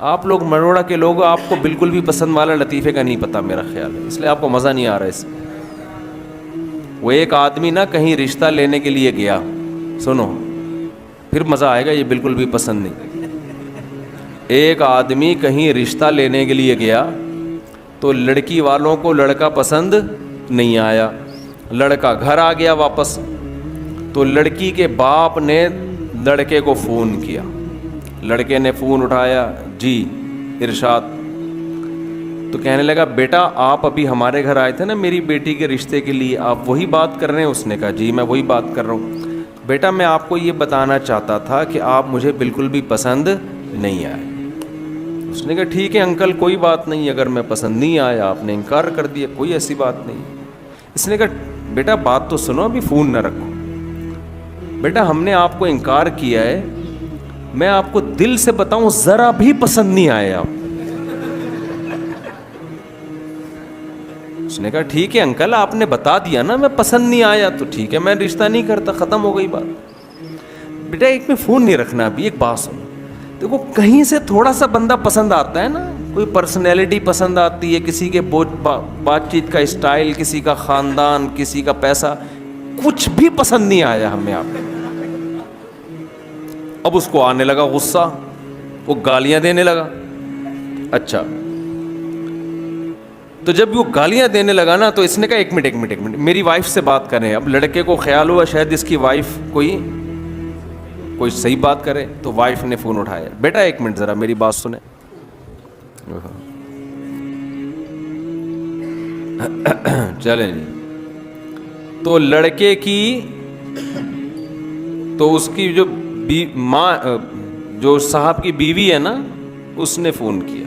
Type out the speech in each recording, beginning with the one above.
آپ لوگ مروڑا کے لوگ، آپ کو بالکل بھی پسند والا لطیفے کا نہیں پتہ میرا خیال ہے، اس لیے آپ کو مزہ نہیں آ رہا اس میں. وہ ایک آدمی نا کہیں رشتہ لینے کے لیے گیا، سنو پھر مزہ آئے گا، یہ بالکل بھی پسند نہیں. ایک آدمی کہیں رشتہ لینے کے لیے گیا تو لڑکی والوں کو لڑکا پسند نہیں آیا. لڑکا گھر آ گیا واپس، تو لڑکی کے باپ نے لڑکے کو فون کیا. لڑکے نے فون اٹھایا، جی ارشاد. تو کہنے لگا بیٹا آپ ابھی ہمارے گھر آئے تھے نا میری بیٹی کے رشتے کے لیے، آپ وہی بات کر رہے ہیں؟ اس نے کہا جی میں وہی بات کر رہا ہوں. بیٹا میں آپ کو یہ بتانا چاہتا تھا کہ آپ مجھے بالکل بھی پسند نہیں آئے. اس نے کہا ٹھیک ہے انکل کوئی بات نہیں، اگر میں پسند نہیں آیا، آپ نے انکار کر دیا، کوئی ایسی بات نہیں. اس نے کہا بیٹا بات تو سنو، ابھی فون نہ رکھو. بیٹا ہم نے آپ کو انکار کیا ہے، میں آپ کو دل سے بتاؤں ذرا بھی پسند نہیں آئے آپ. اس نے کہا ٹھیک ہے انکل آپ نے بتا دیا نا میں پسند نہیں آیا تو ٹھیک ہے میں رشتہ نہیں کرتا، ختم ہو گئی بات. بیٹا ایک میں فون نہیں رکھنا. ابھی ایک بات سنو، دیکھو کہیں سے تھوڑا سا بندہ پسند آتا ہے نا، کوئی پرسنالٹی پسند آتی ہے، کسی کے بات چیت کا اسٹائل، کسی کا خاندان، کسی کا پیسہ، کچھ بھی پسند نہیں آیا ہمیں آپ. اب اس کو آنے لگا غصہ، وہ گالیاں دینے لگا. اچھا تو جب وہ گالیاں دینے لگا نا تو اس نے کہا ایک منٹ میری وائف سے بات کریں. اب لڑکے کو خیال ہوا شاید اس کی وائف کوئی صحیح بات کرے، تو وائف نے فون اٹھایا. بیٹا ایک منٹ ذرا میری بات سنیں. چلیں جی. تو لڑکے کی تو اس کی جو ماں جو صاحب کی بیوی ہے نا اس نے فون کیا.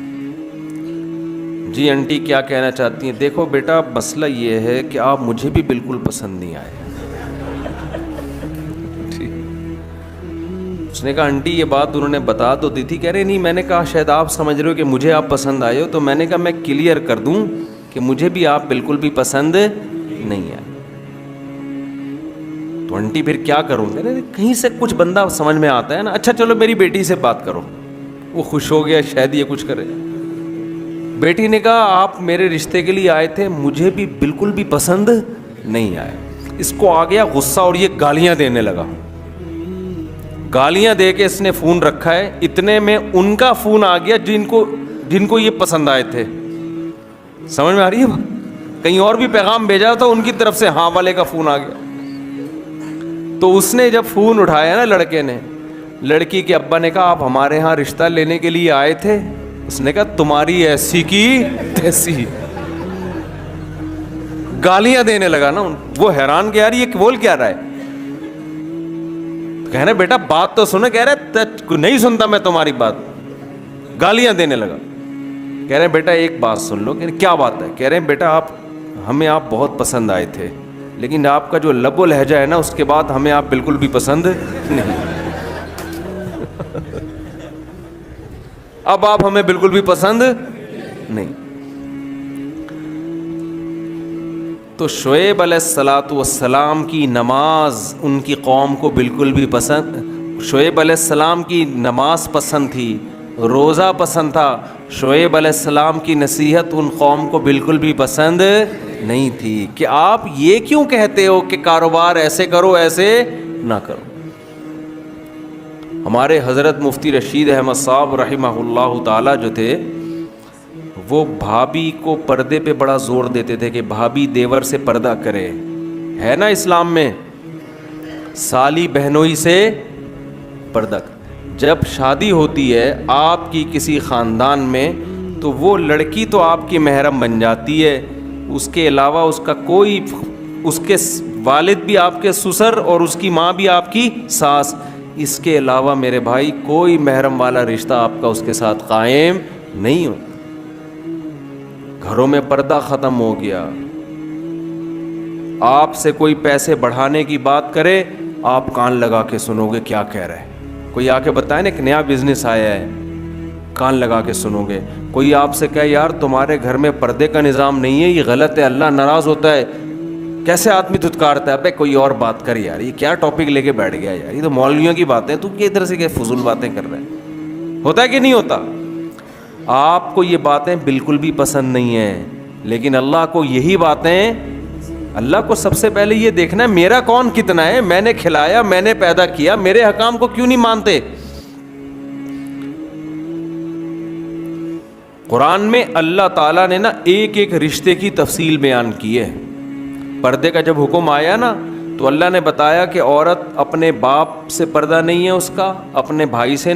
جی انٹی کیا کہنا چاہتی ہیں؟ دیکھو بیٹا مسئلہ یہ ہے کہ آپ مجھے بھی بالکل پسند نہیں آئے. اس نے کہا انٹی یہ بات انہوں نے بتا تو دی تھی. کہہ رہے نہیں، میں نے کہا شاید آپ سمجھ رہے ہو کہ مجھے آپ پسند آئے ہو، تو میں نے کہا میں کلیئر کر دوں کہ مجھے بھی آپ بالکل بھی پسند نہیں آئے. تو انٹی پھر کیا کروں؟ کہہ رہے کہیں سے کچھ بندہ سمجھ میں آتا ہے نا. اچھا چلو میری بیٹی سے بات کرو. وہ خوش ہو گیا شاید یہ کچھ کرے. بیٹی نے کہا آپ میرے رشتے کے لیے آئے تھے، مجھے بھی بالکل بھی پسند نہیں آئے. اس کو آ گیا غصہ اور یہ گالیاں دینے لگا. گالیاں دے کے اس نے فون رکھا ہے. اتنے میں ان کا فون آ گیا جن کو یہ پسند آئے تھے. سمجھ میں آ رہی ہے؟ کہیں اور بھی پیغام بھیجا تھا ان کی طرف سے، ہاں والے کا فون آ گیا. تو اس نے جب فون اٹھایا نا لڑکے نے، لڑکی کے ابا نے کہا آپ ہمارے ہاں رشتہ لینے کے لیے آئے تھے؟ اس نے کہا تمہاری ایسی کی تیسی. گالیاں دینے لگا نا. وہ حیران کہ یار یہ بول کیا رہا ہے. کہہ رہے بیٹا بات تو سنو. کہہ رہے نہیں سنتا میں تمہاری بات. گالیاں دینے لگا. کہہ رہے بیٹا ایک بات سن لو. کہ کیا بات ہے؟ کہہ رہے بیٹا ہمیں آپ بہت پسند آئے تھے، لیکن آپ کا جو لب و لہجہ ہے نا اس کے بعد ہمیں آپ بالکل بھی پسند نہیں. اب آپ ہمیں بالکل بھی پسند نہیں. تو شعیب علیہ الصلاۃ والسلام کی نماز ان کی قوم کو بالکل بھی پسند، شعیب علیہ السلام کی نماز پسند تھی، روزہ پسند تھا. شعیب علیہ السلام کی نصیحت ان قوم کو بالکل بھی پسند نہیں تھی کہ آپ یہ کیوں کہتے ہو کہ کاروبار ایسے کرو ایسے نہ کرو. ہمارے حضرت مفتی رشید احمد صاحب رحمہ اللہ تعالی جو تھے وہ بھابھی کو پردے پہ بڑا زور دیتے تھے کہ بھابھی دیور سے پردہ کرے. ہے نا اسلام میں سالی بہنوئی سے پردہ. جب شادی ہوتی ہے آپ کی کسی خاندان میں تو وہ لڑکی تو آپ کی محرم بن جاتی ہے، اس کے علاوہ اس کا کوئی، اس کے والد بھی آپ کے سسر اور اس کی ماں بھی آپ کی ساس، اس کے علاوہ میرے بھائی کوئی محرم والا رشتہ آپ کا اس کے ساتھ قائم نہیں ہوتا. گھروں میں پردہ ختم ہو گیا. آپ سے کوئی پیسے بڑھانے کی بات کرے آپ کان لگا کے سنو گے کیا کہہ رہے ہیں. کوئی آ کے بتائے نا ایک نیا بزنس آیا ہے، کان لگا کے سنو گے. کوئی آپ سے کہے یار تمہارے گھر میں پردے کا نظام نہیں ہے، یہ غلط ہے، اللہ ناراض ہوتا ہے، کیسے آدمی دھتکارتا ہے. ابے کوئی اور بات کر یار، یہ کیا ٹاپک لے کے بیٹھ گیا یار، یہ تو مولویوں کی باتیں، تو ادھر سے کیا فضول باتیں کر رہے ہیں. ہوتا ہے کہ نہیں ہوتا؟ آپ کو یہ باتیں بالکل بھی پسند نہیں ہیں، لیکن اللہ کو یہی باتیں، اللہ کو سب سے پہلے یہ دیکھنا ہے میرا کون کتنا ہے، میں نے کھلایا، میں نے پیدا کیا، میرے حکام کو کیوں نہیں مانتے؟ قرآن میں اللہ تعالیٰ نے نا ایک ایک رشتے کی تفصیل بیان کی ہے. پردے کا جب حکم آیا نا تو اللہ نے بتایا کہ عورت اپنے باپ سے پردہ نہیں ہے اس کا، اپنے بھائی سے